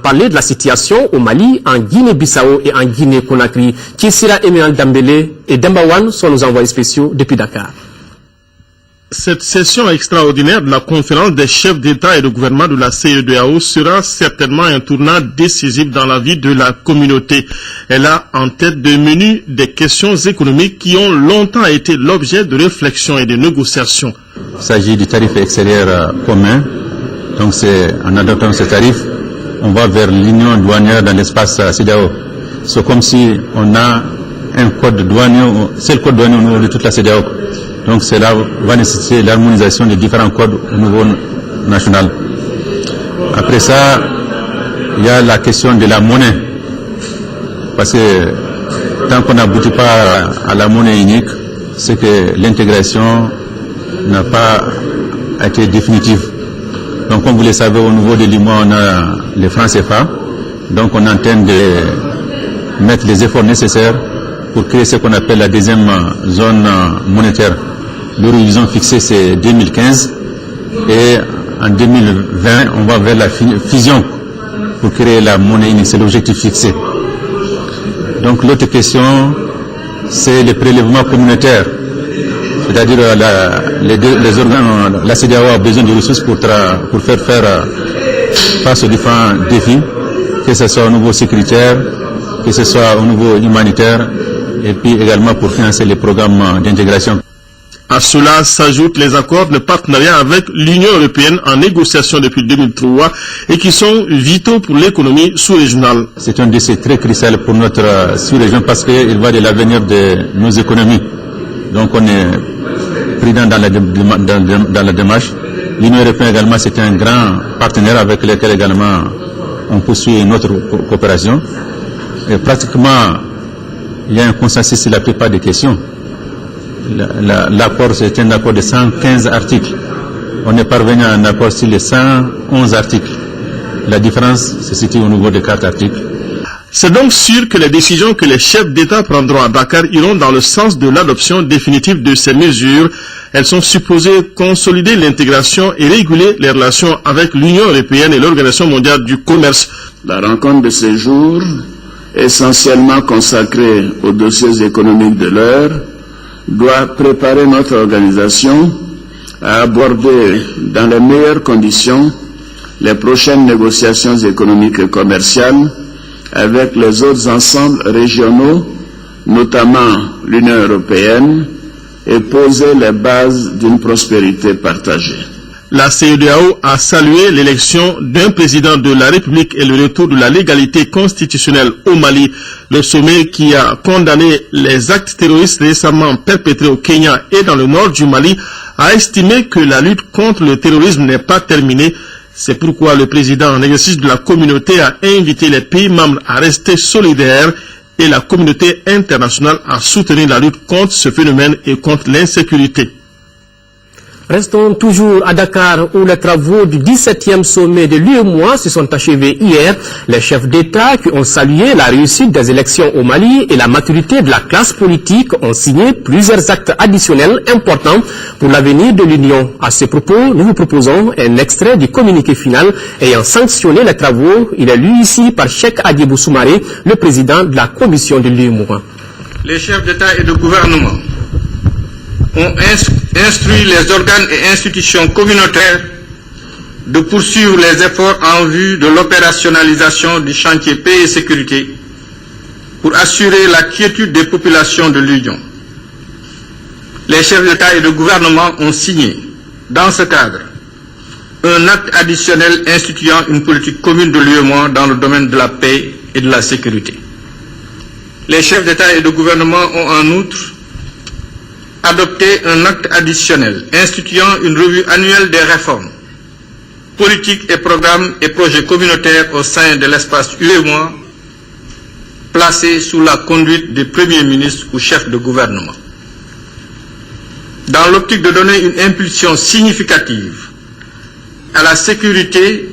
Parler de la situation au Mali, en Guinée-Bissau et en Guinée-Conakry. Kissira Emiral Dambélé et Dembawan sont nos envoyés spéciaux depuis Dakar. Cette session extraordinaire de la conférence des chefs d'État et de gouvernement de la CEDEAO sera certainement un tournant décisif dans la vie de la communauté. Elle a en tête de menu des questions économiques qui ont longtemps été l'objet de réflexion et de négociations. Il s'agit du tarif extérieur commun. Donc en adoptant ce tarif, on va vers l'union douanière dans l'espace CEDEAO. C'est comme si on a un code douanier, c'est le code douanier au niveau de toute la CEDEAO. Donc cela va nécessiter l'harmonisation des différents codes au niveau national. Après ça, il y a la question de la monnaie. Parce que tant qu'on n'aboutit pas à la monnaie unique, c'est que l'intégration n'a pas été définitive. Donc comme vous le savez, au niveau de l'IMOA, on a les francs CFA. Donc on entend de mettre les efforts nécessaires pour créer ce qu'on appelle la deuxième zone monétaire. L'horizon fixé c'est 2015 et en 2020 on va vers la fusion pour créer la monnaie unique, c'est l'objectif fixé. Donc l'autre question c'est les prélèvements communautaires, c'est-à-dire les organes, la CEDEAO a besoin de ressources pour faire face aux différents défis, que ce soit au niveau sécuritaire, que ce soit au niveau humanitaire et puis également pour financer les programmes d'intégration. À cela s'ajoutent les accords de partenariat avec l'Union européenne en négociation depuis 2003 et qui sont vitaux pour l'économie sous-régionale. C'est un dossier très crucial pour notre sous-région parce qu'il va de l'avenir de nos économies. Donc on est prudent dans la démarche. L'Union européenne également c'est un grand partenaire avec lequel également on poursuit notre coopération. Et pratiquement il y a un consensus sur la plupart des questions. L'accord, c'est un accord de 115 articles. On est parvenu à un accord sur les 111 articles. La différence se situe au niveau des 4 articles. C'est donc sûr que les décisions que les chefs d'État prendront à Dakar iront dans le sens de l'adoption définitive de ces mesures. Elles sont supposées consolider l'intégration et réguler les relations avec l'Union européenne et l'Organisation mondiale du commerce. La rencontre de ce jour, essentiellement consacrée aux dossiers économiques de l'heure, doit préparer notre organisation à aborder dans les meilleures conditions les prochaines négociations économiques et commerciales avec les autres ensembles régionaux, notamment l'Union européenne, et poser les bases d'une prospérité partagée. La CEDEAO a salué l'élection d'un président de la République et le retour de la légalité constitutionnelle au Mali. Le sommet qui a condamné les actes terroristes récemment perpétrés au Kenya et dans le nord du Mali a estimé que la lutte contre le terrorisme n'est pas terminée. C'est pourquoi le président en exercice de la communauté a invité les pays membres à rester solidaires et la communauté internationale à soutenir la lutte contre ce phénomène et contre l'insécurité. Restons toujours à Dakar où les travaux du 17e sommet de l'UEMOA se sont achevés hier. Les chefs d'État qui ont salué la réussite des élections au Mali et la maturité de la classe politique ont signé plusieurs actes additionnels importants pour l'avenir de l'Union. À ce propos, nous vous proposons un extrait du communiqué final ayant sanctionné les travaux. Il est lu ici par Cheikh Adibou Soumaré, le président de la commission de l'UEMOA. Les chefs d'État et de gouvernement ont instruit les organes et institutions communautaires de poursuivre les efforts en vue de l'opérationnalisation du chantier paix et sécurité pour assurer la quiétude des populations de l'Union. Les chefs d'État et de gouvernement ont signé, dans ce cadre, un acte additionnel instituant une politique commune de l'UEMOA dans le domaine de la paix et de la sécurité. Les chefs d'État et de gouvernement ont en outre adopté un acte additionnel instituant une revue annuelle des réformes, politiques et programmes et projets communautaires au sein de l'espace UEMOA, placé sous la conduite du Premier ministre ou chef de gouvernement. Dans l'optique de donner une impulsion significative à la sécurité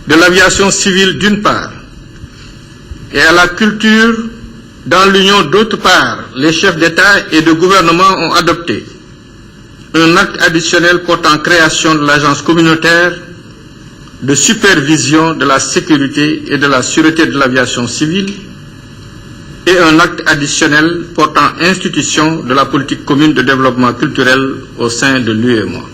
de l'aviation civile d'une part et à la culture dans l'Union d'autre part, les chefs d'État et de gouvernement ont adopté un acte additionnel portant création de l'agence communautaire de supervision de la sécurité et de la sûreté de l'aviation civile et un acte additionnel portant institution de la politique commune de développement culturel au sein de l'UEMOA.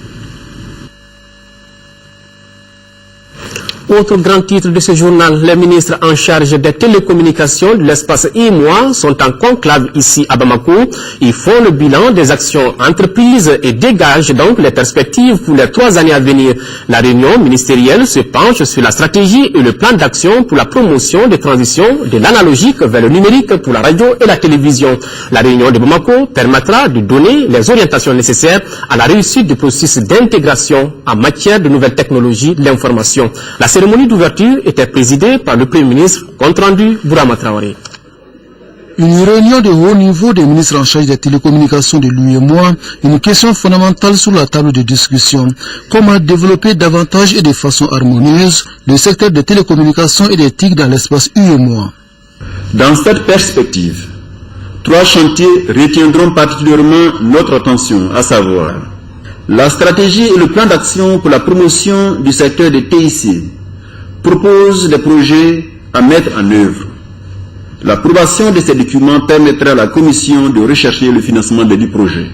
Autre grand titre de ce journal, les ministres en charge des télécommunications de l'espace IMOA sont en conclave ici à Bamako. Ils font le bilan des actions entreprises et dégagent donc les perspectives pour les 3 années à venir. La réunion ministérielle se penche sur la stratégie et le plan d'action pour la promotion des transitions de l'analogique vers le numérique pour la radio et la télévision. La réunion de Bamako permettra de donner les orientations nécessaires à la réussite du processus d'intégration en matière de nouvelles technologies de l'information. La cérémonie d'ouverture était présidée par le Premier ministre, compte rendu Bourama Traoré. Une réunion de haut niveau des ministres en charge des télécommunications de l'UEMOA, une question fondamentale sur la table de discussion. Comment développer davantage et de façon harmonieuse le secteur des télécommunications et des TIC dans l'espace UEMOA. Dans cette perspective, 3 chantiers retiendront particulièrement notre attention, à savoir la stratégie et le plan d'action pour la promotion du secteur des TIC propose des projets à mettre en œuvre. L'approbation de ces documents permettra à la Commission de rechercher le financement des 10 projets.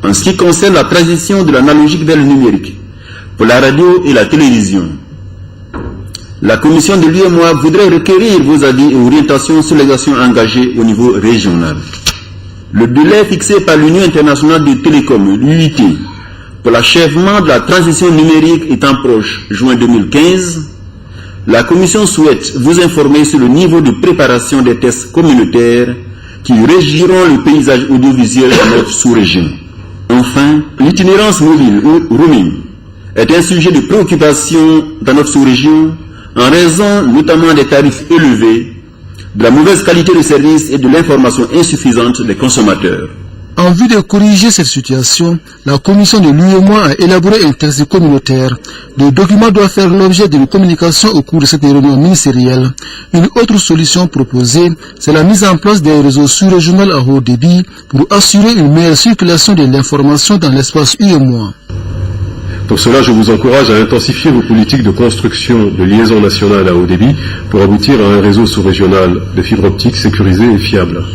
En ce qui concerne la transition de l'analogique vers le numérique pour la radio et la télévision, la Commission de l'UEMOA voudrait requérir vos avis et orientations sur les actions engagées au niveau régional. Le délai fixé par l'Union internationale des télécoms, l'UIT, pour l'achèvement de la transition numérique étant proche, juin 2015, la Commission souhaite vous informer sur le niveau de préparation des tests communautaires qui régiront le paysage audiovisuel de notre sous-région. Enfin, l'itinérance mobile ou roaming est un sujet de préoccupation dans notre sous-région en raison notamment des tarifs élevés, de la mauvaise qualité de service et de l'information insuffisante des consommateurs. En vue de corriger cette situation, la commission de l'UEMOA a élaboré un texte communautaire. Le document doit faire l'objet d'une communication au cours de cette réunion ministérielle. Une autre solution proposée, c'est la mise en place des réseaux sous-régionaux à haut débit pour assurer une meilleure circulation de l'information dans l'espace UEMOA. Pour cela, je vous encourage à intensifier vos politiques de construction de liaisons nationales à haut débit pour aboutir à un réseau sous-régional de fibre optique sécurisé et fiable.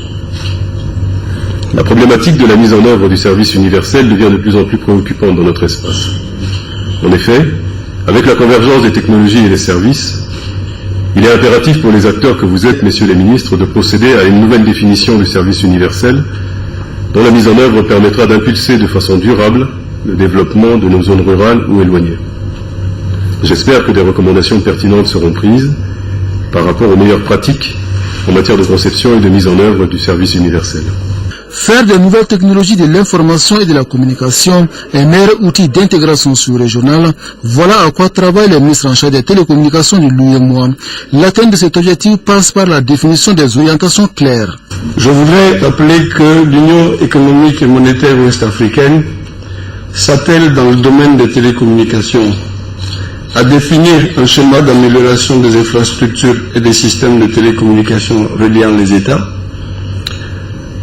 La problématique de la mise en œuvre du service universel devient de plus en plus préoccupante dans notre espace. En effet, avec la convergence des technologies et des services, il est impératif pour les acteurs que vous êtes, messieurs les ministres, de procéder à une nouvelle définition du service universel dont la mise en œuvre permettra d'impulser de façon durable le développement de nos zones rurales ou éloignées. J'espère que des recommandations pertinentes seront prises par rapport aux meilleures pratiques en matière de conception et de mise en œuvre du service universel. Faire des nouvelles technologies de l'information et de la communication un meilleur outil d'intégration sous-régionale, voilà à quoi travaillent les ministres en charge des télécommunications de l'UEMOA. L'atteinte de cet objectif passe par la définition des orientations claires. Je voudrais rappeler que l'Union économique et monétaire ouest-africaine s'attelle dans le domaine des télécommunications à définir un schéma d'amélioration des infrastructures et des systèmes de télécommunications reliant les États,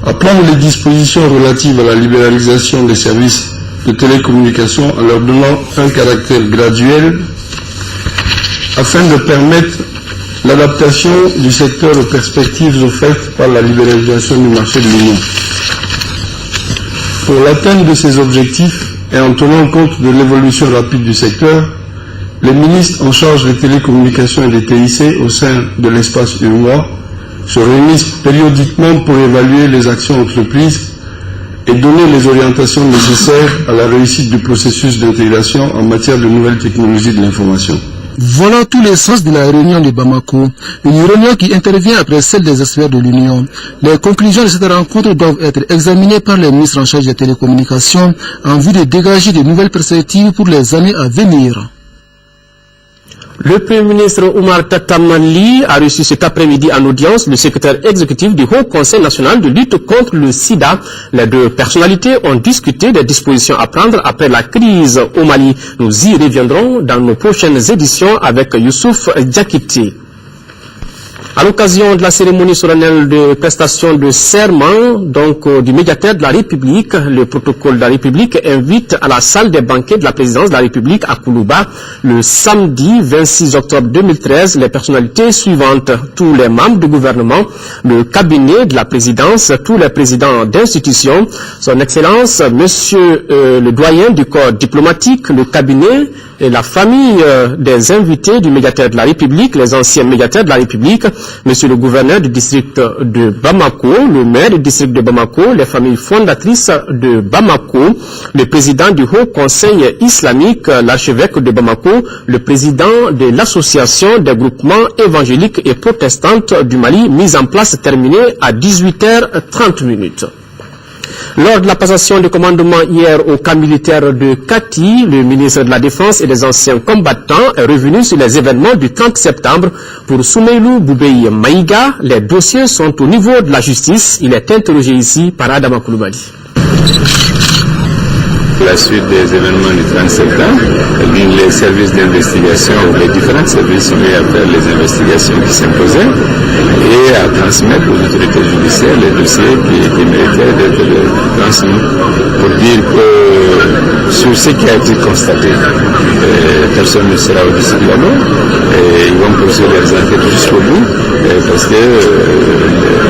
à prendre les dispositions relatives à la libéralisation des services de télécommunications en leur donnant un caractère graduel afin de permettre l'adaptation du secteur aux perspectives offertes par la libéralisation du marché de l'Union. Pour l'atteinte de ces objectifs et en tenant compte de l'évolution rapide du secteur, les ministres en charge des télécommunications et des TIC au sein de l'espace UEMOA se réunissent périodiquement pour évaluer les actions entreprises et donner les orientations nécessaires à la réussite du processus d'intégration en matière de nouvelles technologies de l'information. Voilà tous les sens de la réunion de Bamako, une réunion qui intervient après celle des experts de l'Union. Les conclusions de cette rencontre doivent être examinées par les ministres en charge des télécommunications en vue de dégager de nouvelles perspectives pour les années à venir. Le Premier ministre Oumar Tatamali a reçu cet après-midi en audience le secrétaire exécutif du Haut Conseil national de lutte contre le sida. Les deux personnalités ont discuté des dispositions à prendre après la crise au Mali. Nous y reviendrons dans nos prochaines éditions avec Youssouf Diakité. À l'occasion de la cérémonie solennelle de prestation de serment du médiateur de la République, le protocole de la République invite à la salle des banquets de la présidence de la République à Koulouba le samedi 26 octobre 2013 les personnalités suivantes: tous les membres du gouvernement, le cabinet de la présidence, tous les présidents d'institutions, son excellence monsieur le doyen du corps diplomatique, le cabinet et la famille des invités du médiateur de la République, les anciens médiateurs de la République, monsieur le gouverneur du district de Bamako, le maire du district de Bamako, les familles fondatrices de Bamako, le président du Haut Conseil islamique, l'archevêque de Bamako, le président de l'association des groupements évangéliques et protestantes du Mali, mise en place terminée à 18h30. Lors de la passation de commandement hier au camp militaire de Kati, le ministre de la Défense et des anciens combattants est revenu sur les événements du 30 septembre. Pour Soumeilou Boubei Maïga, les dossiers sont au niveau de la justice. Il est interrogé ici par Adama Koulibaly. La suite des événements du 30 septembre, les services d'investigation, les différents services sont mis à faire les investigations qui s'imposaient et à transmettre aux autorités judiciaires les dossiers qui méritaient d'être transmis pour dire que sur ce qui a été constaté, personne ne sera au-dessus de la loi et ils vont poursuivre les enquêtes jusqu'au bout parce que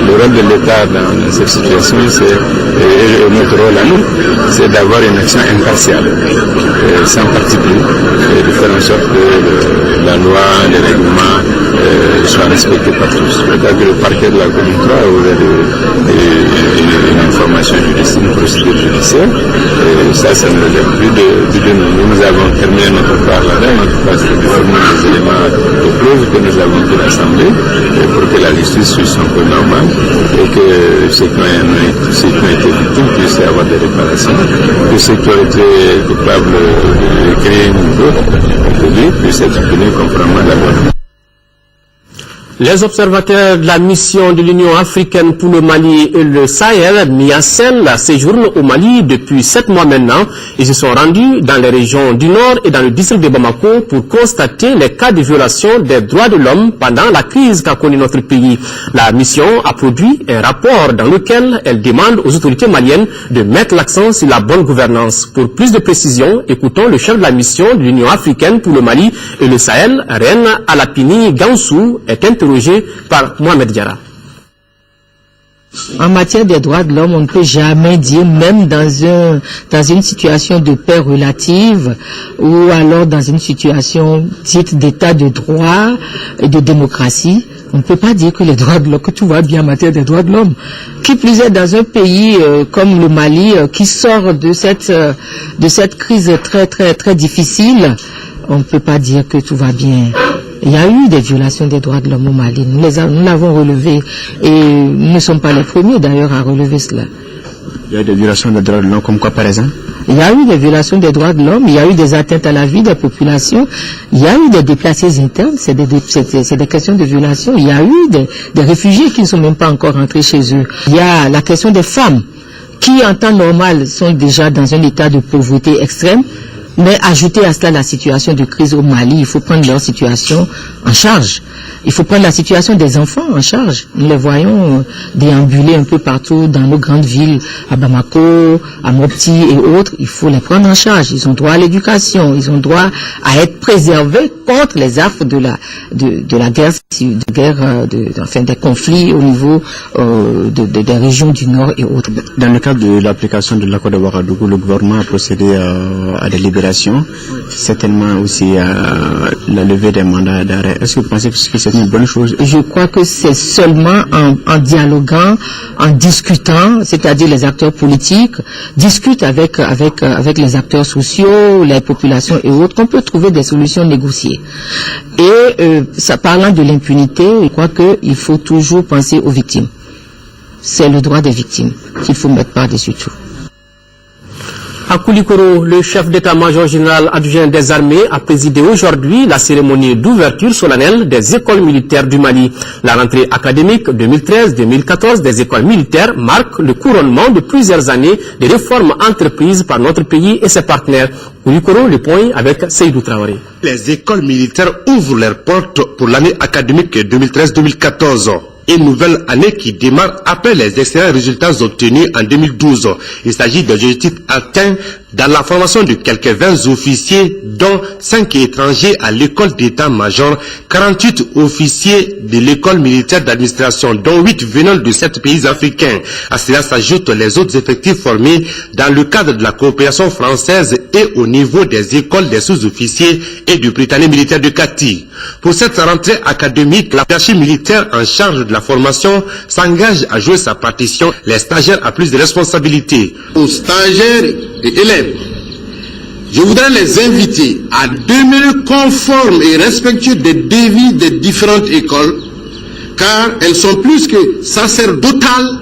le rôle de l'État dans cette situation, et notre rôle à nous, c'est d'avoir une action impartiale, sans parti pris, et de faire en sorte que la loi, les règlements soient respectés par tous. C'est-à-dire que le parquet de la commune 3 aurait une information judiciaire, une procédure judiciaire, et ça ne relève plus de nous. Nous avons terminé notre part là-dedans, notre part c'est de fournir les éléments de preuve que nous avons pu rassembler pour que la justice suive son cours normal et que ceux qui ont été victimes puissent avoir des réparations, que ceux qui ont été coupables de crimes ou d'autres puissent être punis conformément à la loi. Les observateurs de la mission de l'Union africaine pour le Mali et le Sahel, MIACEL, séjournent au Mali depuis 7 mois maintenant. Ils se sont rendus dans les régions du Nord et dans le district de Bamako pour constater les cas de violation des droits de l'homme pendant la crise qu'a connue notre pays. La mission a produit un rapport dans lequel elle demande aux autorités maliennes de mettre l'accent sur la bonne gouvernance. Pour plus de précisions, écoutons le chef de la mission de l'Union africaine pour le Mali et le Sahel, Reine Alapini Gansou, est interrogé par Mohamed Diarra. En matière des droits de l'homme, on ne peut jamais dire, même dans une situation de paix relative ou alors dans une situation dite d'état de droit et de démocratie, on ne peut pas dire que les droits de l'homme, que tout va bien en matière des droits de l'homme. Qui plus est dans un pays comme le Mali qui sort de cette crise très difficile, on ne peut pas dire que tout va bien. Il y a eu des violations des droits de l'homme au Mali. Nous l'avons relevé et nous ne sommes pas les premiers d'ailleurs à relever cela. Il y a eu des violations des droits de l'homme comme quoi par exemple? Il y a eu des violations des droits de l'homme, il y a eu des atteintes à la vie des populations, il y a eu des déplacés internes, c'est des questions de violation. Il y a eu des réfugiés qui ne sont même pas encore rentrés chez eux. Il y a la question des femmes qui en temps normal sont déjà dans un état de pauvreté extrême. Mais ajouter à cela la situation de crise au Mali, il faut prendre leur situation en charge. Il faut prendre la situation des enfants en charge. Nous les voyons déambuler un peu partout dans nos grandes villes, à Bamako, à Mopti et autres. Il faut les prendre en charge. Ils ont droit à l'éducation. Ils ont droit à être préservés contre les affres de la guerre, des conflits au niveau des régions du Nord et autres. Dans le cadre de l'application de l'accord de Ouagadougou, le gouvernement a procédé à des libérations, certainement aussi à la levée des mandats d'arrêt. Est-ce que vous pensez que c'est une bonne chose? Je crois que c'est seulement en dialoguant, en discutant, c'est-à-dire les acteurs politiques discutent avec les acteurs sociaux, les populations et autres, qu'on peut trouver des solutions négociées. Et parlant de l'impunité, je crois qu'il faut toujours penser aux victimes. C'est le droit des victimes qu'il faut mettre par-dessus tout. À Koulikoro, le chef d'état-major général adjoint des armées a présidé aujourd'hui la cérémonie d'ouverture solennelle des écoles militaires du Mali. La rentrée académique 2013-2014 des écoles militaires marque le couronnement de plusieurs années de réformes entreprises par notre pays et ses partenaires. Koulikoro, le point avec Seydou Traoré. Les écoles militaires ouvrent leurs portes pour l'année académique 2013-2014. Une nouvelle année qui démarre après les excellents résultats obtenus en 2012. Il s'agit des objectifs atteints dans la formation de quelques 20 officiers, dont 5 étrangers à l'école d'état-major, 48 officiers de l'école militaire d'administration, dont 8 venant de 7 pays africains. À cela s'ajoutent les autres effectifs formés dans le cadre de la coopération française et au niveau des écoles des sous-officiers et du Britannique militaire de Kati. Pour cette rentrée académique, la hiérarchie militaire en charge de la formation s'engage à jouer sa partition. Les stagiaires ont plus de responsabilités. Aux stagiaires et élèves, je voudrais les inviter à demeurer conformes et respectueux des devis des différentes écoles, car elles sont plus que sacerdotales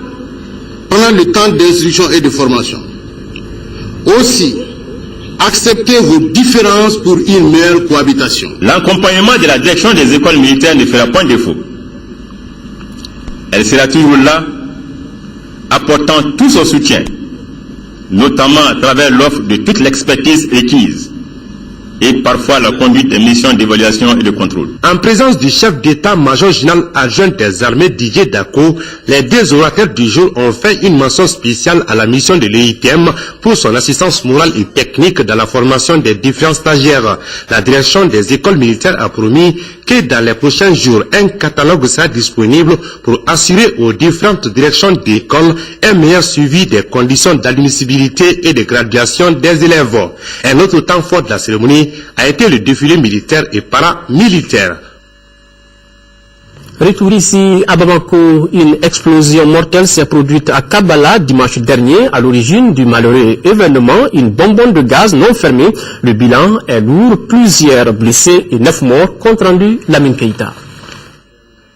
pendant le temps d'instruction et de formation. Aussi, acceptez vos différences pour une meilleure cohabitation. L'accompagnement de la direction des écoles militaires ne fera point défaut. Elle sera toujours là, apportant tout son soutien, notamment à travers l'offre de toute l'expertise requise et parfois la conduite des missions d'évaluation et de contrôle. En présence du chef d'état-major général adjoint des armées Didier Dako, les deux orateurs du jour ont fait une mention spéciale à la mission de l'EITM pour son assistance morale et technique dans la formation des différents stagiaires. La direction des écoles militaires a promis que dans les prochains jours, un catalogue sera disponible pour assurer aux différentes directions d'école un meilleur suivi des conditions d'admissibilité et de graduation des élèves. Un autre temps fort de la cérémonie a été le défilé militaire et paramilitaire. Retour ici à Bamako, une explosion mortelle s'est produite à Kabala dimanche dernier à l'origine du malheureux événement, une bonbonne de gaz non fermée. Le bilan est lourd, plusieurs blessés et 9 morts, compte rendu Lamine Keïta.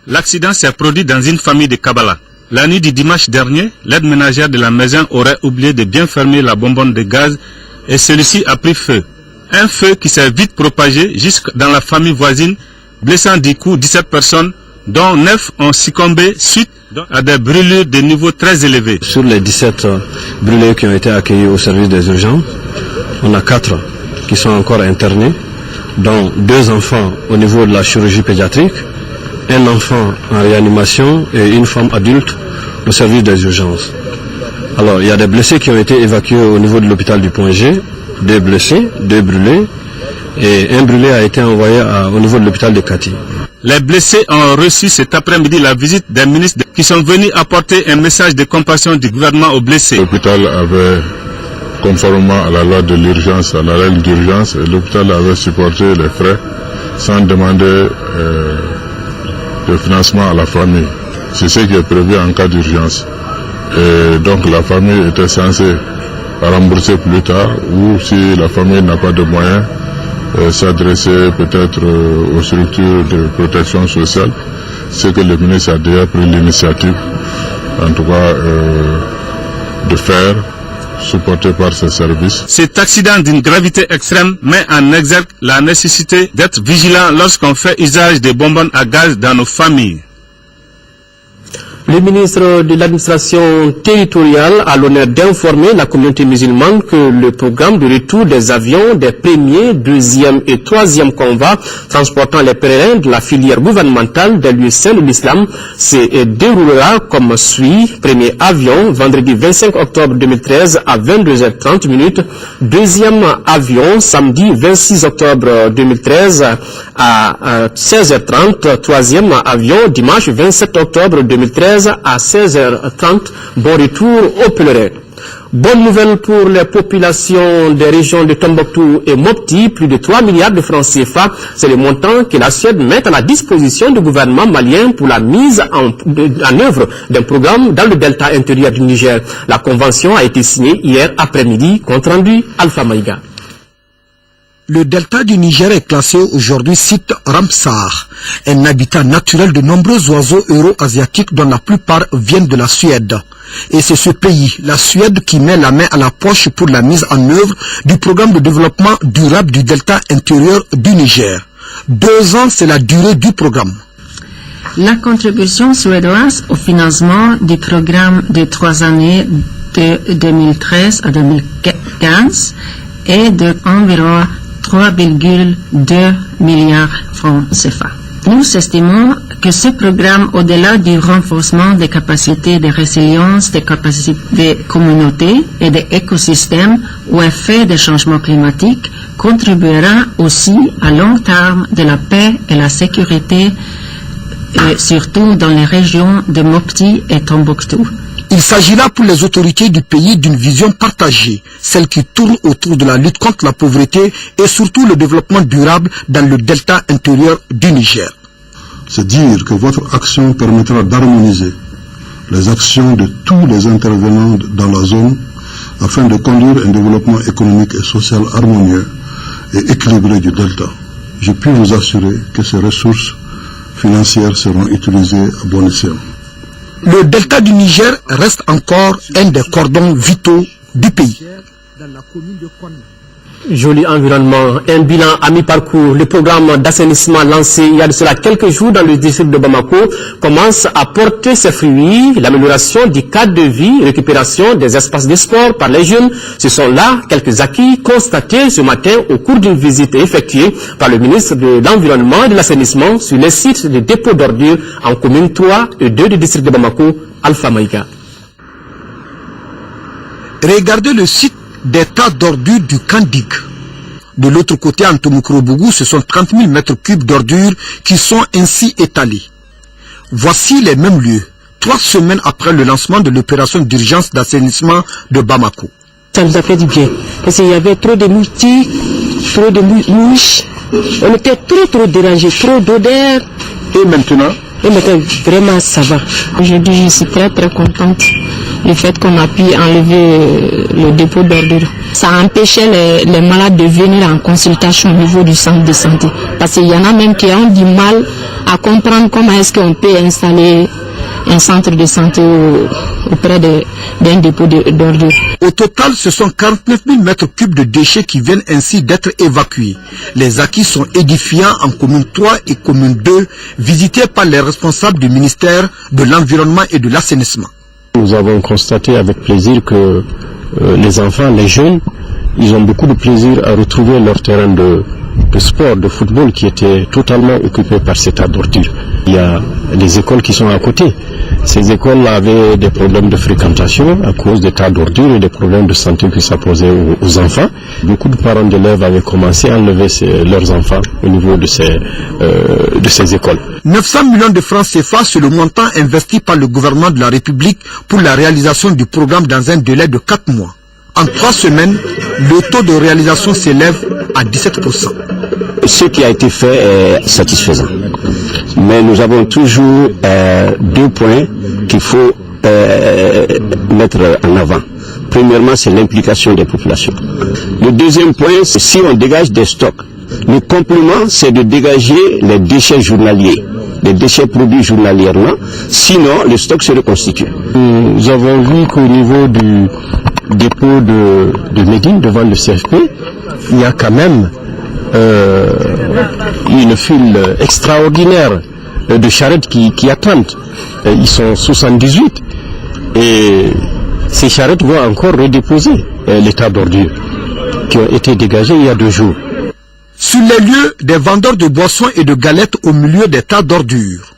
L'accident s'est produit dans une famille de Kabala. La nuit du dimanche dernier, l'aide ménagère de la maison aurait oublié de bien fermer la bonbonne de gaz et celui-ci a pris feu. Un feu qui s'est vite propagé jusque dans la famille voisine, blessant du coup 17 personnes, dont 9 ont succombé suite à des brûlures de niveau très élevé. Sur les 17 brûlés qui ont été accueillis au service des urgences, on a 4 qui sont encore internés, dont 2 enfants au niveau de la chirurgie pédiatrique, un enfant en réanimation et une femme adulte au service des urgences. Alors, il y a des blessés qui ont été évacués au niveau de l'hôpital du Point G, 2 blessés, 2 brûlés, et un brûlé a été envoyé au niveau de l'hôpital de Kati. Les blessés ont reçu cet après-midi la visite des ministres qui sont venus apporter un message de compassion du gouvernement aux blessés. L'hôpital avait, conformément à la loi de l'urgence, à la règle d'urgence, l'hôpital avait supporté les frais sans demander de financement à la famille. C'est ce qui est prévu en cas d'urgence. Et donc la famille était censée rembourser plus tard, ou si la famille n'a pas de moyens, s'adresser peut-être aux structures de protection sociale, ce que le ministre a déjà pris l'initiative, en tout cas, de faire, supporté par ses services. Cet accident d'une gravité extrême met en exergue la nécessité d'être vigilant lorsqu'on fait usage des bonbonnes à gaz dans nos familles. Le ministre de l'administration territoriale a l'honneur d'informer la communauté musulmane que le programme de retour des avions des premiers, deuxième et troisième convois transportant les pèlerins de la filière gouvernementale des lieux saints de l'islam se déroulera comme suit. Premier avion, vendredi 25 octobre 2013 à 22h30. Deuxième avion, samedi 26 octobre 2013 à 16h30. Troisième avion, dimanche 27 octobre 2013 à 16h30. Bon retour aux pèlerins. Bonne nouvelle pour les populations des régions de Tombouctou et Mopti, plus de 3 milliards de francs CFA. C'est le montant que la Suède met à la disposition du gouvernement malien pour la mise en œuvre d'un programme dans le delta intérieur du Niger. La convention a été signée hier après-midi, compte rendu Alpha Maïga. Le delta du Niger est classé aujourd'hui site Ramsar, un habitat naturel de nombreux oiseaux euro-asiatiques dont la plupart viennent de la Suède. Et c'est ce pays, la Suède, qui met la main à la poche pour la mise en œuvre du programme de développement durable du delta intérieur du Niger. 2 ans, c'est la durée du programme. La contribution suédoise au financement du programme de 3 années de 2013 à 2015 est de environ 3,2 milliards francs CFA. Nous estimons que ce programme, au-delà du renforcement des capacités de résilience des capacités des communautés et des écosystèmes au effet des changements climatiques, contribuera aussi à long terme de la paix et la sécurité, surtout dans les régions de Mopti et Tombouctou. Il s'agira pour les autorités du pays d'une vision partagée, celle qui tourne autour de la lutte contre la pauvreté et surtout le développement durable dans le delta intérieur du Niger. C'est dire que votre action permettra d'harmoniser les actions de tous les intervenants dans la zone afin de conduire un développement économique et social harmonieux et équilibré du delta. Je puis vous assurer que ces ressources financières seront utilisées à bon escient. Le delta du Niger reste encore un des cordons vitaux du pays. Joli environnement, un bilan à mi-parcours. Le programme d'assainissement lancé il y a de cela quelques jours dans le district de Bamako commence à porter ses fruits. L'amélioration du cadre de vie, récupération des espaces de sport par les jeunes, ce sont là quelques acquis constatés ce matin au cours d'une visite effectuée par le ministre de l'Environnement et de l'Assainissement sur les sites de dépôt d'ordures en commune 3 et 2 du district de Bamako, Alpha Maïga. Regardez le site des tas d'ordures du Kandig. De l'autre côté, en Tomokrobougou, ce sont 30 000 mètres cubes d'ordures qui sont ainsi étalés. Voici les mêmes lieux, 3 semaines après le lancement de l'opération d'urgence d'assainissement de Bamako. Ça nous a fait du bien, parce qu'il y avait trop de moustiques, trop de mouches, on était trop dérangés, trop d'odeurs. Et maintenant, vraiment ça va. Aujourd'hui, je suis très contente du fait qu'on a pu enlever le dépôt d'ordures. Ça empêchait les malades de venir en consultation au niveau du centre de santé. Parce qu'il y en a même qui ont du mal à comprendre comment est-ce qu'on peut installer un centre de santé auprès d'un dépôt d'ordures. Au total, ce sont 49 000 mètres cubes de déchets qui viennent ainsi d'être évacués. Les acquis sont édifiants en commune 3 et commune 2, visités par les responsables du ministère de l'Environnement et de l'Assainissement. Nous avons constaté avec plaisir que les enfants, les jeunes, ils ont beaucoup de plaisir à retrouver leur terrain de sport, de football qui était totalement occupé par ces tas d'ordures. Il y a les écoles qui sont à côté. Ces écoles avaient des problèmes de fréquentation à cause des tas d'ordures et des problèmes de santé qui s'opposaient aux enfants. Beaucoup de parents d'élèves avaient commencé à enlever leurs enfants au niveau de ces écoles. 900 millions de francs CFA, c'est le montant investi par le gouvernement de la République pour la réalisation du programme dans un délai de 4 mois. En 3 semaines, le taux de réalisation s'élève à 17%. Ce qui a été fait est satisfaisant. Mais nous avons toujours 2 points qu'il faut mettre en avant. Premièrement, c'est l'implication des populations. Le deuxième point, c'est si on dégage des stocks. Le complément, c'est de dégager les déchets journaliers, les déchets produits journalièrement. Sinon, le stock se reconstitue. Nous avons vu qu'au niveau du dépôt de Médine, devant le CFP, il y a quand même une file extraordinaire de charrettes qui attendent. Ils sont 78 et ces charrettes vont encore redéposer les tas d'ordures qui ont été dégagés il y a 2 jours. Sur les lieux, des vendeurs de boissons et de galettes au milieu des tas d'ordures.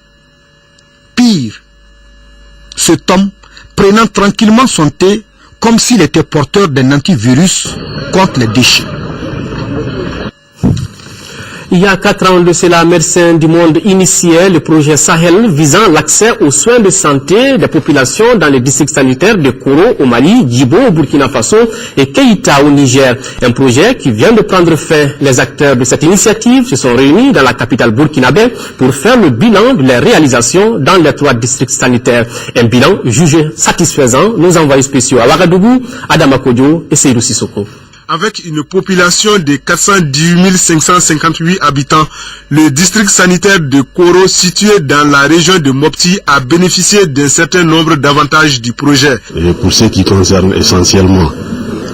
Pire, cet homme, prenant tranquillement son thé, comme s'il était porteur d'un antivirus contre les déchets. Il y a 4 ans de cela, Médecins du Monde initiait le projet Sahel visant l'accès aux soins de santé des populations dans les districts sanitaires de Koro au Mali, Djibo au Burkina Faso et Keïta au Niger. Un projet qui vient de prendre fin. Les acteurs de cette initiative se sont réunis dans la capitale burkinabé pour faire le bilan de leurs réalisations dans les 3 districts sanitaires. Un bilan jugé satisfaisant. Nos envoyés spéciaux à Ouagadougou, Adama Kodjo et Seydou Sissoko. Avec une population de 410 558 habitants, le district sanitaire de Koro, situé dans la région de Mopti, a bénéficié d'un certain nombre d'avantages du projet. Et pour ce qui concerne essentiellement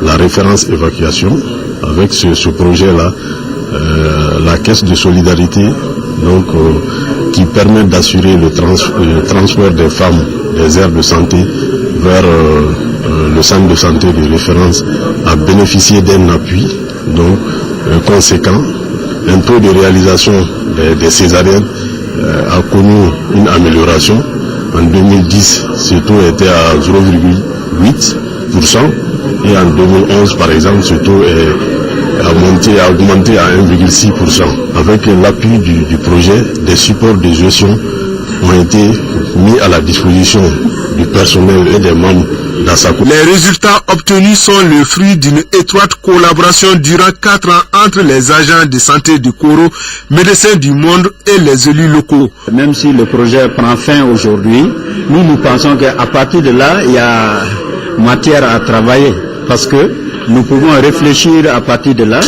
la référence évacuation, avec ce projet-là, la caisse de solidarité qui permet d'assurer le transport des femmes des aires de santé vers le centre de santé de référence a bénéficié d'un appui conséquent. Un taux de réalisation des césariennes a connu une amélioration. En 2010, ce taux était à 0,8% et en 2011, par exemple, ce taux a augmenté à 1,6%. Avec l'appui du projet, des supports de gestion ont été mis à la disposition du personnel et des membres d'Assaco. Les résultats obtenus sont le fruit d'une étroite collaboration durant 4 ans entre les agents de santé de Koro, médecins du monde et les élus locaux. Même si le projet prend fin aujourd'hui, nous pensons qu'à partir de là, il y a matière à travailler parce que nous pouvons réfléchir à partir de là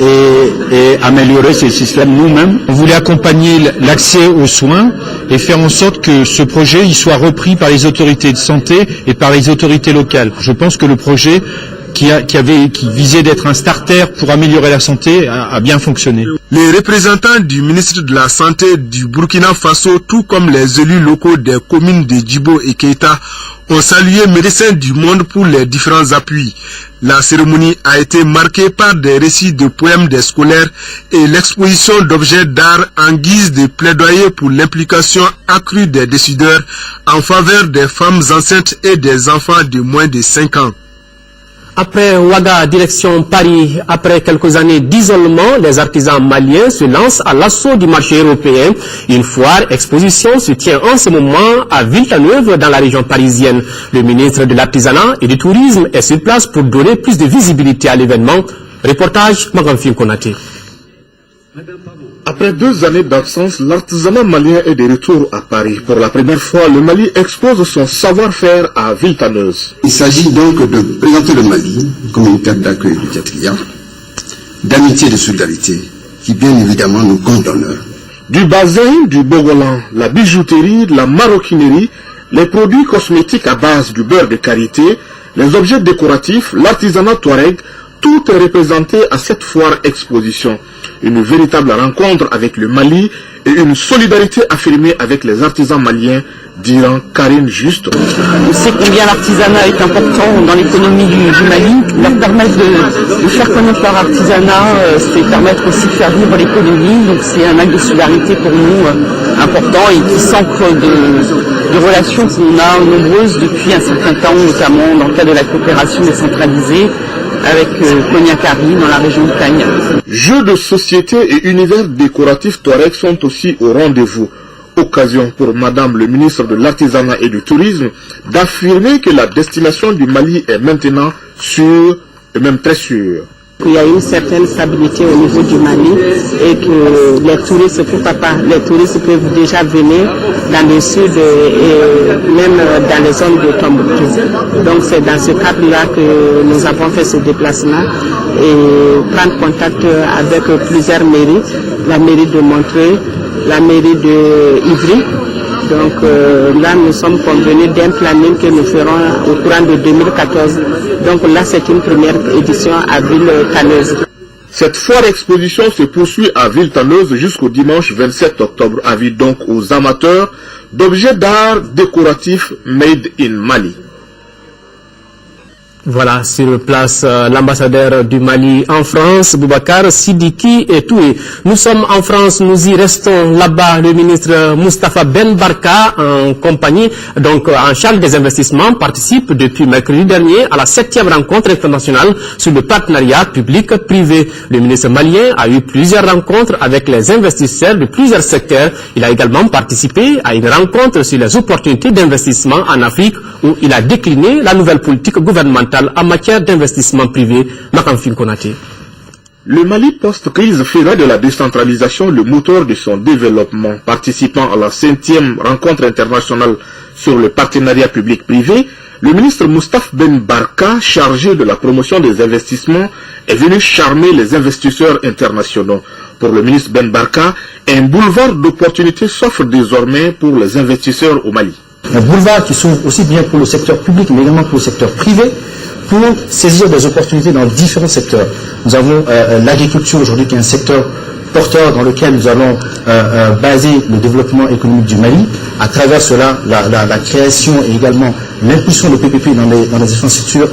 et améliorer ce système nous-mêmes. On voulait accompagner l'accès aux soins et faire en sorte que ce projet il soit repris par les autorités de santé et par les autorités locales. Je pense que le projet qui visait d'être un starter pour améliorer la santé a bien fonctionné. Les représentants du ministre de la Santé du Burkina Faso, tout comme les élus locaux des communes de Djibo et Keita, ont salué Médecins du Monde pour les différents appuis. La cérémonie a été marquée par des récits de poèmes des scolaires et l'exposition d'objets d'art en guise de plaidoyer pour l'implication accrue des décideurs en faveur des femmes enceintes et des enfants de moins de 5 ans. Après Ouaga, direction Paris, après quelques années d'isolement, les artisans maliens se lancent à l'assaut du marché européen. Une foire exposition se tient en ce moment à Villeneuve dans la région parisienne. Le ministre de l'Artisanat et du Tourisme est sur place pour donner plus de visibilité à l'événement. Reportage Magamfim Konaté. Après 2 années d'absence, l'artisanat malien est de retour à Paris. Pour la première fois, le Mali expose son savoir-faire à Villetaneuse. Il s'agit donc de présenter le Mali comme une terre d'accueil immédiat, d'amitié et de solidarité, qui bien évidemment nous compte d'honneur. Du bazin, du bogolan, la bijouterie, la maroquinerie, les produits cosmétiques à base du beurre de karité, les objets décoratifs, l'artisanat touareg, tout est représenté à cette foire exposition. Une véritable rencontre avec le Mali et une solidarité affirmée avec les artisans maliens, diront Karine Juste. On sait combien l'artisanat est important dans l'économie du Mali. Leur permettre de faire connaître leur artisanat, c'est permettre aussi de faire vivre l'économie. Donc c'est un acte de solidarité pour nous important et qui s'ancre de relations qu'on a nombreuses depuis un certain temps, notamment dans le cadre de la coopération décentralisée avec Koniakari dans la région de Kanya. Jeux de société et univers décoratifs touareg sont aussi au rendez-vous. Occasion pour Madame le ministre de l'Artisanat et du Tourisme d'affirmer que la destination du Mali est maintenant sûre et même très sûre. Il y a une certaine stabilité au niveau du Mali et que les touristes, pourquoi pas, les touristes peuvent déjà venir dans le sud et même dans les zones de Tombouctou. Donc c'est dans ce cadre-là que nous avons fait ce déplacement et prendre contact avec plusieurs mairies, la mairie de Montreuil, la mairie de Ivry. Donc là, nous sommes convenus d'un planning que nous ferons au courant de 2014. Donc là, c'est une première édition à Villetaneuse. Cette foire exposition se poursuit à Villetaneuse jusqu'au dimanche 27 octobre. Avis donc aux amateurs d'objets d'art décoratifs made in Mali. Voilà, sur place, l'ambassadeur du Mali en France, Boubacar Sidiki et Toué. Nous sommes en France, nous y restons là-bas. Le ministre Moustapha Ben Barka, en compagnie, donc en charge des investissements, participe depuis mercredi dernier à la 7e rencontre internationale sur le partenariat public-privé. Le ministre malien a eu plusieurs rencontres avec les investisseurs de plusieurs secteurs. Il a également participé à une rencontre sur les opportunités d'investissement en Afrique où il a décliné la nouvelle politique gouvernementale en matière d'investissement privé. Makamfin Konaté. Le Mali post-crise fera de la décentralisation le moteur de son développement. Participant à la 5e rencontre internationale sur le partenariat public-privé, Le ministre Moustapha Ben Barka, chargé de la promotion des investissements, est venu charmer les investisseurs internationaux. Pour le ministre Ben Barka, un boulevard d'opportunités s'offre désormais pour les investisseurs au Mali. Un boulevard qui s'ouvre aussi bien pour le secteur public, mais également pour le secteur privé, pour saisir des opportunités dans différents secteurs. Nous avons l'agriculture aujourd'hui qui est un secteur porteur dans lequel nous allons baser le développement économique du Mali, à travers cela la création et également l'impulsion de PPP dans les infrastructures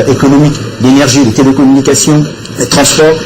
économiques, l'énergie, les télécommunications, les transports.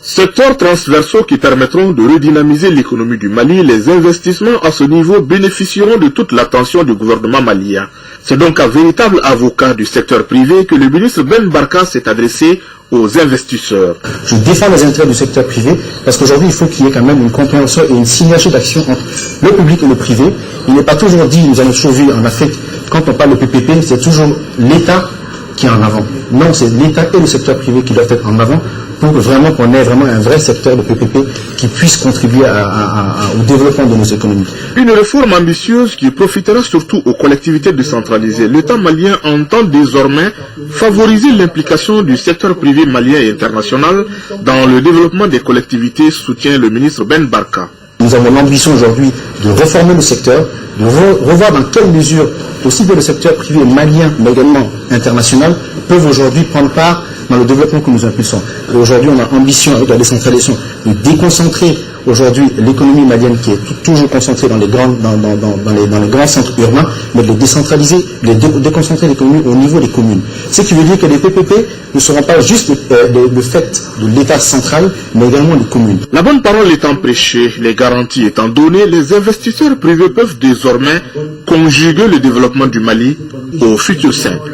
Secteurs transversaux qui permettront de redynamiser l'économie du Mali, les investissements à ce niveau bénéficieront de toute l'attention du gouvernement malien. C'est donc un véritable avocat du secteur privé que le ministre Ben Barka s'est adressé aux investisseurs. Je défends les intérêts du secteur privé parce qu'aujourd'hui il faut qu'il y ait quand même une compréhension et une synergie d'action entre le public et le privé. Il n'est pas toujours dit, nous avons toujours vu en Afrique, quand on parle de PPP, c'est toujours l'État qui est en avant. Non, c'est l'État et le secteur privé qui doivent être en avant pour vraiment qu'on ait vraiment un vrai secteur de PPP qui puisse contribuer au développement de nos économies. Une réforme ambitieuse qui profitera surtout aux collectivités décentralisées. L'État malien entend désormais favoriser l'implication du secteur privé malien et international dans le développement des collectivités, soutient le ministre Ben Barka. Nous avons l'ambition aujourd'hui de réformer le secteur, de revoir dans quelle mesure aussi bien le secteur privé malien mais également international peuvent aujourd'hui prendre part dans le développement que nous impulsons. Et aujourd'hui, on a ambition avec la décentralisation de déconcentrer aujourd'hui l'économie malienne qui est toujours concentrée dans les grands centres urbains, mais de les décentraliser, de déconcentrer l'économie au niveau des communes. Ce qui veut dire que les PPP ne seront pas juste le fait de l'État central, mais également des communes. La bonne parole étant prêchée, les garanties étant données, les investisseurs privés peuvent désormais conjuguer le développement du Mali au futur simple.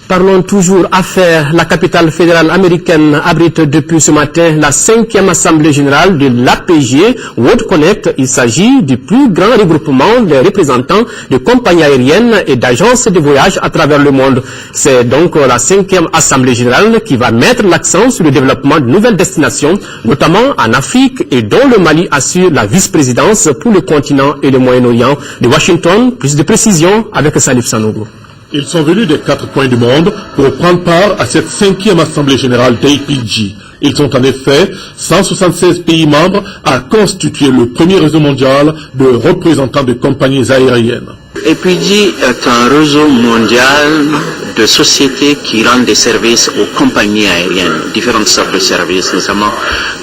Parlons toujours affaires. La capitale fédérale américaine abrite depuis ce matin la 5e assemblée générale de l'APG World Connect. Il s'agit du plus grand regroupement des représentants de compagnies aériennes et d'agences de voyage à travers le monde. C'est donc la 5e assemblée générale qui va mettre l'accent sur le développement de nouvelles destinations, notamment en Afrique et dont le Mali assure la vice-présidence pour le continent et le Moyen-Orient. De Washington, plus de précisions avec Salif Sanogo. Ils sont venus des 4 coins du monde pour prendre part à cette 5e Assemblée Générale d'APG. Ils sont en effet 176 pays membres à constituer le premier réseau mondial de représentants de compagnies aériennes. APG est un réseau mondial de sociétés qui rendent des services aux compagnies aériennes, différentes sortes de services, notamment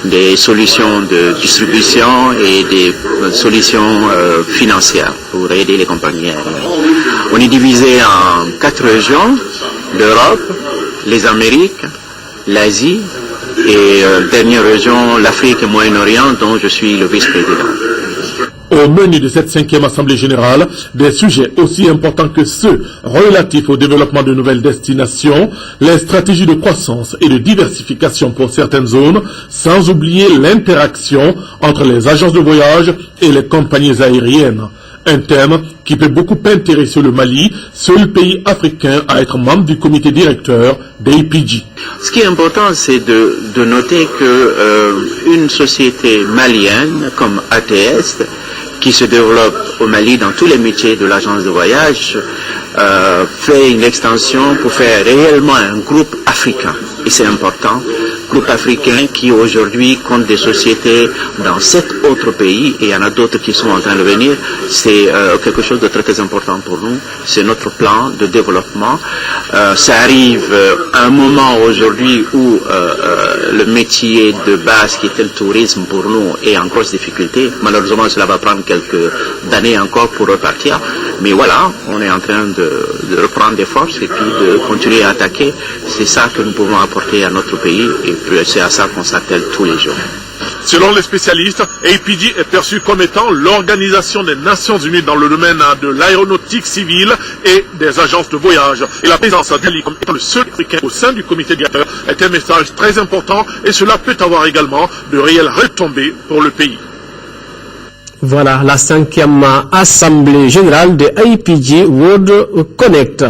des solutions de distribution et des solutions financières pour aider les compagnies aériennes. On est divisé en 4 régions, l'Europe, les Amériques, l'Asie et dernière région, l'Afrique et le Moyen-Orient, dont je suis le vice-président. Au menu de cette 5e Assemblée Générale, des sujets aussi importants que ceux relatifs au développement de nouvelles destinations, les stratégies de croissance et de diversification pour certaines zones, sans oublier l'interaction entre les agences de voyage et les compagnies aériennes. Un thème qui peut beaucoup intéresser le Mali, seul pays africain à être membre du comité directeur d'APG. Ce qui est important, c'est de noter que une société malienne comme ATS, qui se développe au Mali dans tous les métiers de l'agence de voyage, fait une extension pour faire réellement un groupe africain. Et c'est important, groupe africain qui aujourd'hui compte des sociétés dans 7 autres pays, et il y en a d'autres qui sont en train de venir. C'est quelque chose de très très important pour nous. C'est notre plan de développement. Ça arrive à un moment aujourd'hui où le métier de base qui était le tourisme pour nous est en grosse difficulté. Malheureusement, cela va prendre quelques années encore pour repartir. Mais voilà, on est en train de reprendre des forces et puis de continuer à attaquer. C'est ça que nous pouvons apporter à notre pays et c'est à ça qu'on s'attelle tous les jours. Selon les spécialistes, APG est perçu comme étant l'organisation des Nations Unies dans le domaine de l'aéronautique civile et des agences de voyage. Et la présence d'Ali comme étant le seul Africain au sein du comité directeur est un message très important et cela peut avoir également de réelles retombées pour le pays. Voilà la 5e assemblée générale de APG World Connect.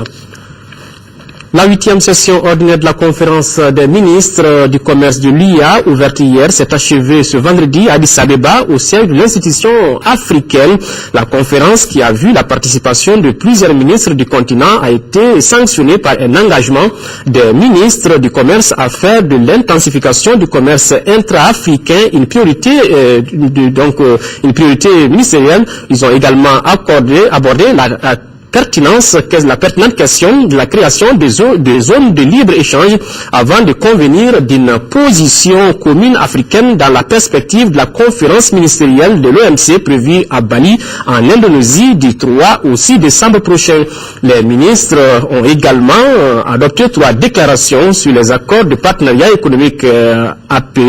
La 8e session ordinaire de la conférence des ministres du commerce de l'UIA, ouverte hier, s'est achevée ce vendredi à Addis Abeba au sein de l'institution africaine. La conférence, qui a vu la participation de plusieurs ministres du continent, a été sanctionnée par un engagement des ministres du commerce à faire de l'intensification du commerce intra-africain une priorité, une priorité ministérielle. Ils ont également abordé la pertinente question de la création des zones de libre-échange avant de convenir d'une position commune africaine dans la perspective de la conférence ministérielle de l'OMC prévue à Bali en Indonésie du 3 au 6 décembre prochain. Les ministres ont également adopté 3 déclarations sur les accords de partenariat économique APE,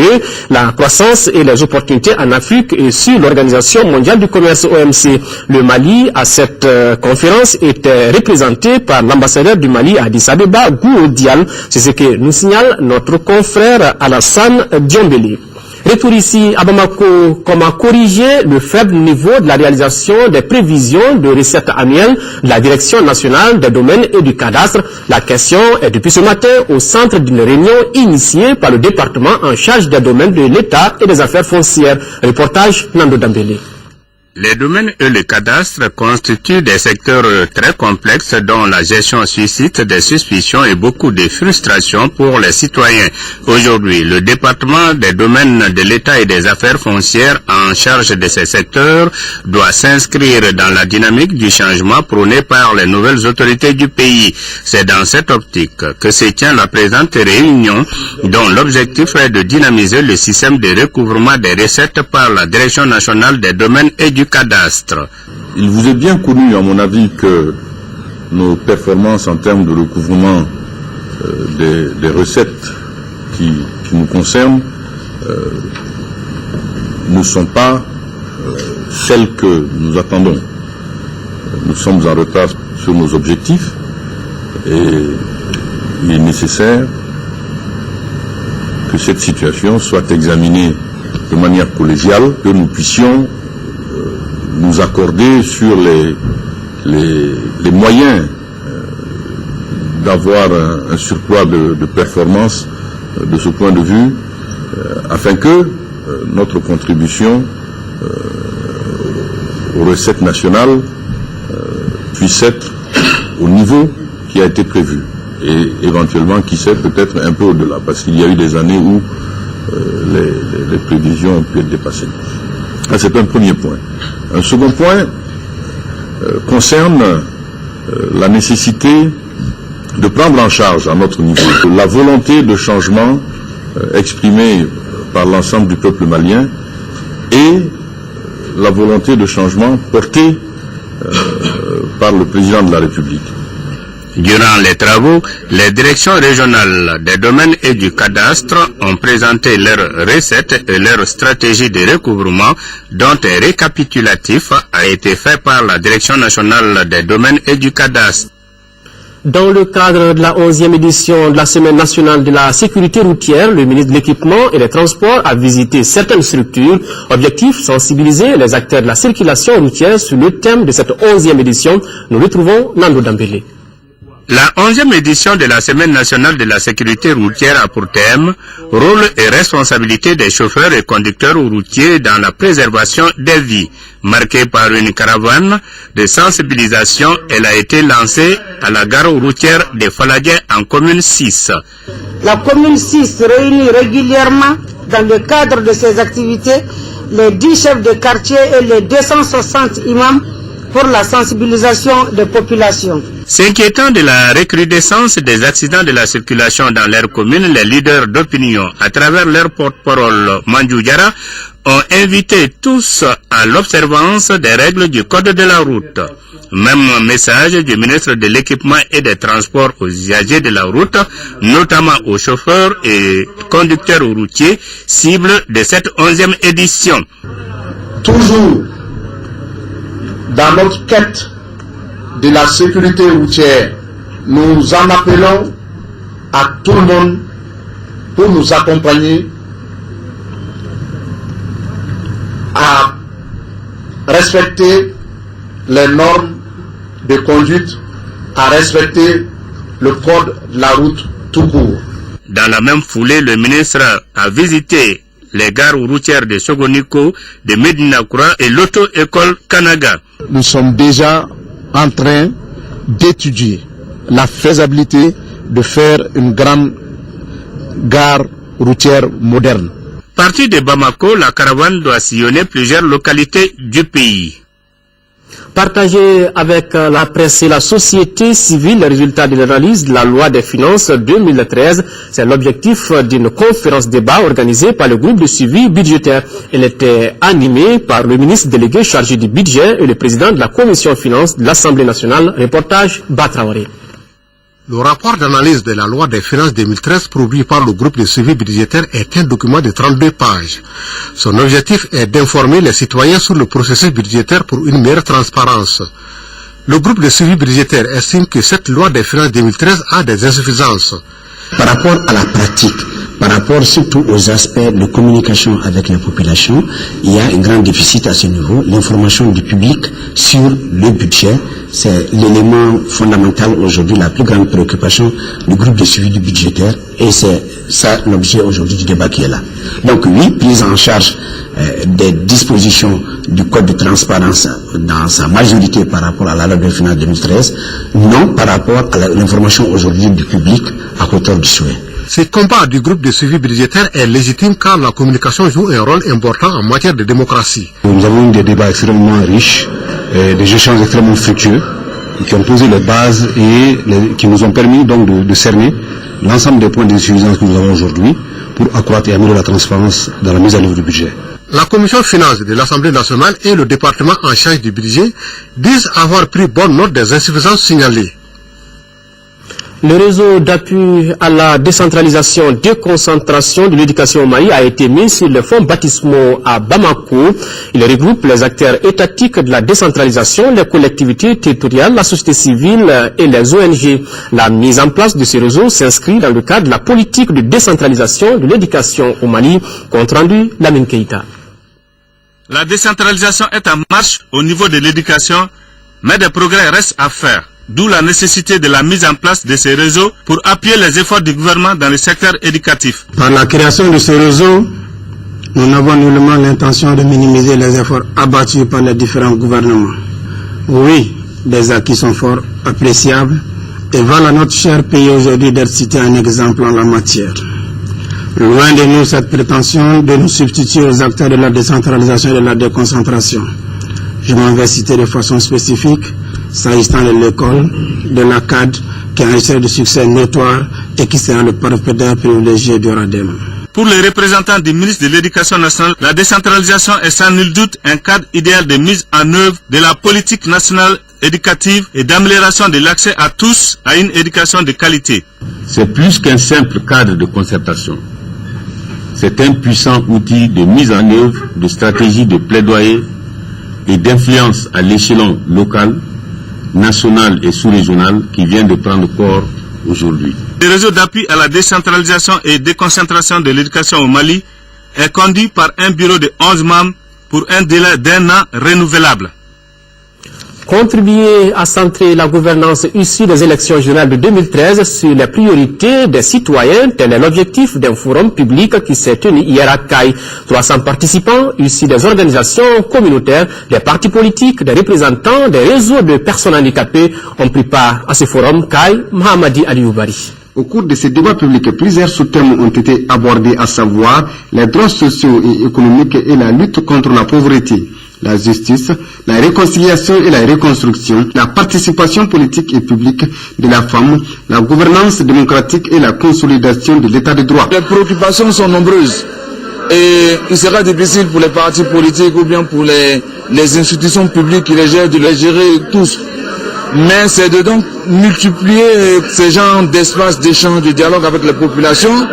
la croissance et les opportunités en Afrique et sur l'Organisation mondiale du commerce OMC. Le Mali, à cette conférence, était représenté par l'ambassadeur du Mali à Addis Abeba, Gou Dial. C'est ce que nous signale notre confrère Alassane Diombeli. Retour ici à Bamako, comment corriger le faible niveau de la réalisation des prévisions de recettes annuelles de la Direction nationale des domaines et du cadastre. La question est depuis ce matin au centre d'une réunion initiée par le département en charge des domaines de l'État et des affaires foncières. Reportage Nando Dambélé. Les domaines et le cadastre constituent des secteurs très complexes dont la gestion suscite des suspicions et beaucoup de frustrations pour les citoyens. Aujourd'hui, le département des domaines de l'État et des affaires foncières en charge de ces secteurs doit s'inscrire dans la dynamique du changement prôné par les nouvelles autorités du pays. C'est dans cette optique que se tient la présente réunion dont l'objectif est de dynamiser le système de recouvrement des recettes par la Direction nationale des domaines et du cadastre. Il vous est bien connu, à mon avis, que nos performances en termes de recouvrement des recettes qui nous concernent ne sont pas celles que nous attendons. Nous sommes en retard sur nos objectifs et il est nécessaire que cette situation soit examinée de manière collégiale, que nous puissions nous accorder sur les moyens d'avoir un surcroît de performance de ce point de vue, afin que notre contribution aux recettes nationales puisse être au niveau qui a été prévu, et éventuellement, qui sait, peut-être un peu au-delà, parce qu'il y a eu des années où les prévisions ont pu être dépassées. C'est un premier point. Un second point concerne la nécessité de prendre en charge à notre niveau la volonté de changement exprimée par l'ensemble du peuple malien et la volonté de changement portée par le président de la République. Durant les travaux, les directions régionales des domaines et du cadastre ont présenté leurs recettes et leur stratégie de recouvrement, dont un récapitulatif a été fait par la Direction nationale des domaines et du cadastre. Dans le cadre de la 11e édition de la Semaine nationale de la sécurité routière, le ministre de l'Équipement et des Transports a visité certaines structures. Objectif, sensibiliser les acteurs de la circulation routière sur le thème de cette 11e édition. Nous retrouvons Nando Dambélé. La 11e édition de la Semaine nationale de la sécurité routière a pour thème « Rôle et responsabilité des chauffeurs et conducteurs routiers dans la préservation des vies ». Marquée par une caravane de sensibilisation, elle a été lancée à la gare routière de Faladié en commune 6. La commune 6 réunit régulièrement dans le cadre de ses activités les 10 chefs de quartier et les 260 imams pour la sensibilisation des populations. S'inquiétant de la recrudescence des accidents de la circulation dans leur commune, les leaders d'opinion, à travers leur porte-parole Mandjou Diarra, ont invité tous à l'observance des règles du code de la route. Même message du ministre de l'Équipement et des Transports aux usagers de la route, notamment aux chauffeurs et conducteurs routiers, cible de cette 11e édition. Toujours dans notre quête de la sécurité routière, nous en appelons à tout le monde pour nous accompagner à respecter les normes de conduite, à respecter le code de la route tout court. Dans la même foulée, le ministre a visité les gares routières de Sogoniko, de Medinakoura et l'auto-école Kanaga. Nous sommes déjà en train d'étudier la faisabilité de faire une grande gare routière moderne. Partie de Bamako, la caravane doit sillonner plusieurs localités du pays. Partager avec la presse et la société civile les résultats de l'analyse de la loi des finances 2013, c'est l'objectif d'une conférence débat organisée par le groupe de suivi budgétaire. Elle était animée par le ministre délégué chargé du budget et le président de la commission finances de l'Assemblée nationale. Reportage Batraoré. Le rapport d'analyse de la loi des finances 2013 produit par le groupe de suivi budgétaire est un document de 32 pages. Son objectif est d'informer les citoyens sur le processus budgétaire pour une meilleure transparence. Le groupe de suivi budgétaire estime que cette loi des finances 2013 a des insuffisances. Par rapport à la pratique, par rapport surtout aux aspects de communication avec la population, il y a un grand déficit à ce niveau. L'information du public sur le budget, c'est l'élément fondamental aujourd'hui, la plus grande préoccupation du groupe de suivi du budgétaire, et c'est ça l'objet aujourd'hui du débat qui est là. Donc oui, prise en charge des dispositions du code de transparence dans sa majorité par rapport à la loi de finances 2013, non par rapport à l'information aujourd'hui du public à hauteur du souhait. Ce combat du groupe de suivi budgétaire est légitime car la communication joue un rôle important en matière de démocratie. Nous avons eu des débats extrêmement riches, des échanges extrêmement fructueux qui ont posé les bases et qui nous ont permis donc de cerner l'ensemble des points d'insuffisance que nous avons aujourd'hui pour accroître et améliorer la transparence dans la mise en œuvre du budget. La commission finances de l'Assemblée nationale et le département en charge du budget disent avoir pris bonne note des insuffisances signalées. Le réseau d'appui à la décentralisation déconcentration de l'éducation au Mali a été mis sur le fonds baptismaux à Bamako. Il regroupe les acteurs étatiques de la décentralisation, les collectivités territoriales, la société civile et les ONG. La mise en place de ce réseau s'inscrit dans le cadre de la politique de décentralisation de l'éducation au Mali. Compte rendu, Lamine Keïta. La décentralisation est en marche au niveau de l'éducation, mais des progrès restent à faire. D'où la nécessité de la mise en place de ces réseaux pour appuyer les efforts du gouvernement dans le secteur éducatif. Par la création de ce réseau, nous n'avons nullement l'intention de minimiser les efforts abattus par les différents gouvernements. Oui, des acquis sont fort appréciables et valent à notre cher pays aujourd'hui d'être cité un exemple en la matière. Loin de nous cette prétention de nous substituer aux acteurs de la décentralisation et de la déconcentration. Je m'en vais citer de façon spécifique, s'agissant de l'école, de la CAD, qui a enregistré de succès notoire et qui sera le partenaire privilégié du RADEM. Pour les représentants du ministre de l'Éducation nationale, la décentralisation est sans nul doute un cadre idéal de mise en œuvre de la politique nationale éducative et d'amélioration de l'accès à tous à une éducation de qualité. C'est plus qu'un simple cadre de concertation. C'est un puissant outil de mise en œuvre de stratégies de plaidoyer et d'influence à l'échelon local, national et sous-régional qui vient de prendre corps aujourd'hui. Le réseau d'appui à la décentralisation et déconcentration de l'éducation au Mali est conduit par un bureau de 11 membres pour un délai d'1 an renouvelable. Contribuer à centrer la gouvernance issue des élections générales de 2013 sur les priorités des citoyens, tel est l'objectif d'un forum public qui s'est tenu hier à Caille. 300 participants issus des organisations communautaires, des partis politiques, des représentants, des réseaux de personnes handicapées ont pris part à ce forum Caille. Mahamadi Alioubari. Au cours de ces débats publics, plusieurs sous-thèmes ont été abordés, à savoir les droits sociaux et économiques et la lutte contre la pauvreté, la justice, la réconciliation et la reconstruction, la participation politique et publique de la femme, la gouvernance démocratique et la consolidation de l'état de droit. Les préoccupations sont nombreuses et il sera difficile pour les partis politiques ou bien pour les institutions publiques qui les gèrent de les gérer tous. Mais c'est de donc multiplier ces genres d'espaces d'échange, de dialogue avec les populations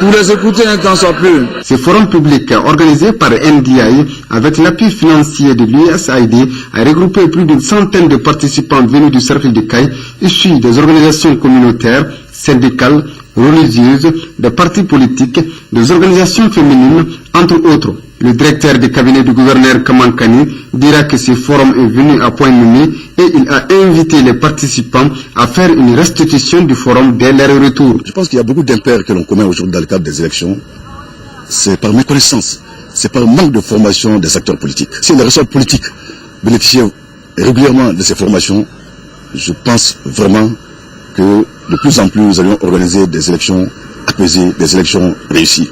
pour les écouter un temps soit peu. Ce forum public organisé par NDI avec l'appui financier de l'USAID a regroupé plus d'une centaine de participants venus du cercle de Caille, issus des organisations communautaires, syndicales, religieuses, des partis politiques, des organisations féminines, Entre autres, le directeur du cabinet du gouverneur Kamankani dira que ce forum est venu à point nommé et il a invité les participants à faire une restitution du forum dès leur retour. Je pense qu'il y a beaucoup d'impairs que l'on commet aujourd'hui dans le cadre des élections. C'est par méconnaissance, c'est par manque de formation des acteurs politiques. Si les ressorts politiques bénéficiaient régulièrement de ces formations, je pense vraiment que de plus en plus nous allons organiser des élections apaisées, des élections réussies.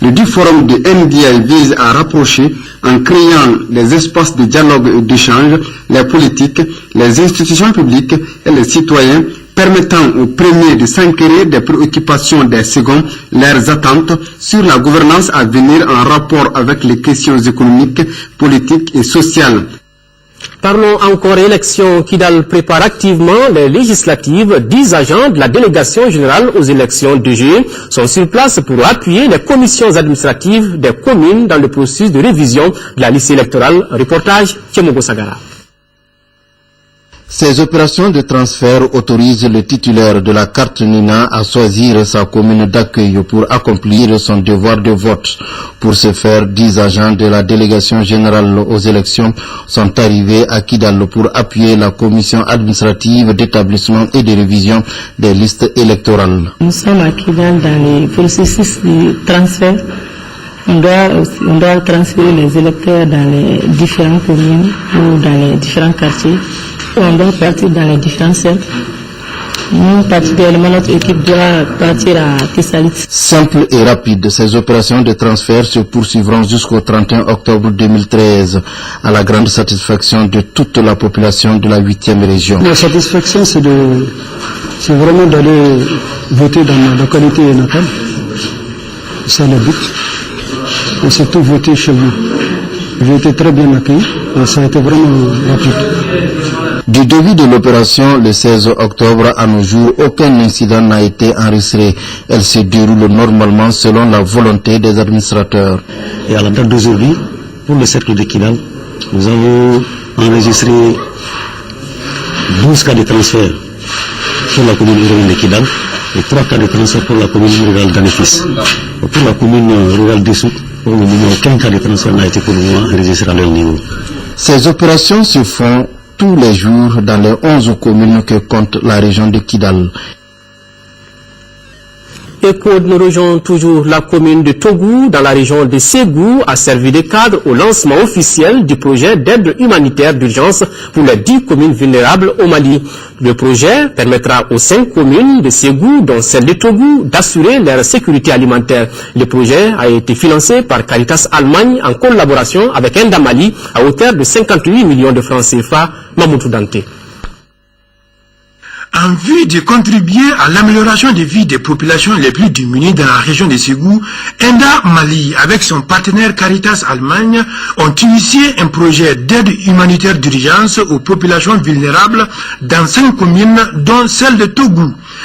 Le dit forum de NDI vise à rapprocher, en créant des espaces de dialogue et d'échange, les politiques, les institutions publiques et les citoyens, permettant aux premiers de s'enquérir des préoccupations des seconds, leurs attentes sur la gouvernance à venir en rapport avec les questions économiques, politiques et sociales. Parlons encore élections. Kidal prépare activement les législatives. 10 agents de la délégation générale aux élections DG sont sur place pour appuyer les commissions administratives des communes dans le processus de révision de la liste électorale. Reportage Tchemogo Sagara. Ces opérations de transfert autorisent le titulaire de la carte NINA à choisir sa commune d'accueil pour accomplir son devoir de vote. Pour ce faire, 10 agents de la délégation générale aux élections sont arrivés à Kidal pour appuyer la commission administrative d'établissement et de révision des listes électorales. Nous sommes à Kidal dans le processus de transfert. On doit transférer les électeurs dans les différentes communes ou dans les différents quartiers. On doit partir dans les différents cercles. Nous, particulièrement, notre équipe doit partir à Tessalit. Simple et rapide, ces opérations de transfert se poursuivront jusqu'au 31 octobre 2013, à la grande satisfaction de toute la population de la 8e région. La satisfaction, c'est vraiment d'aller voter dans la localité natale. C'est le but. Et surtout voter chez vous. J'ai été très bien accueilli. Ça a été vraiment rapide. Du début de l'opération, le 16 octobre à nos jours, aucun incident n'a été enregistré. Elle se déroule normalement selon la volonté des administrateurs. Et à la date d'aujourd'hui, pour le cercle de Kidal, nous avons enregistré 12 cas de transfert pour la commune urbaine de Kidal et 3 cas de transfert pour la commune rurale d'Anefis. Pour la commune rurale de Souk, pour le moment, aucun cas de transfert n'a été pour le moment enregistré à leur niveau. Ces opérations se font tous les jours dans les 11 communes que compte la région de Kidal. ECHO nous rejoint toujours la commune de Togou, dans la région de Ségou, a servi de cadre au lancement officiel du projet d'aide humanitaire d'urgence pour les 10 communes vulnérables au Mali. Le projet permettra aux 5 communes de Ségou, dont celle de Togou, d'assurer leur sécurité alimentaire. Le projet a été financé par Caritas Allemagne en collaboration avec Enda Mali à hauteur de 58 millions de francs CFA. Mamoudou Dante. En vue de contribuer à l'amélioration des vies des populations les plus démunies dans la région de Ségou, Enda Mali, avec son partenaire Caritas Allemagne, ont initié un projet d'aide humanitaire d'urgence aux populations vulnérables dans 5 communes, dont celle de Togou.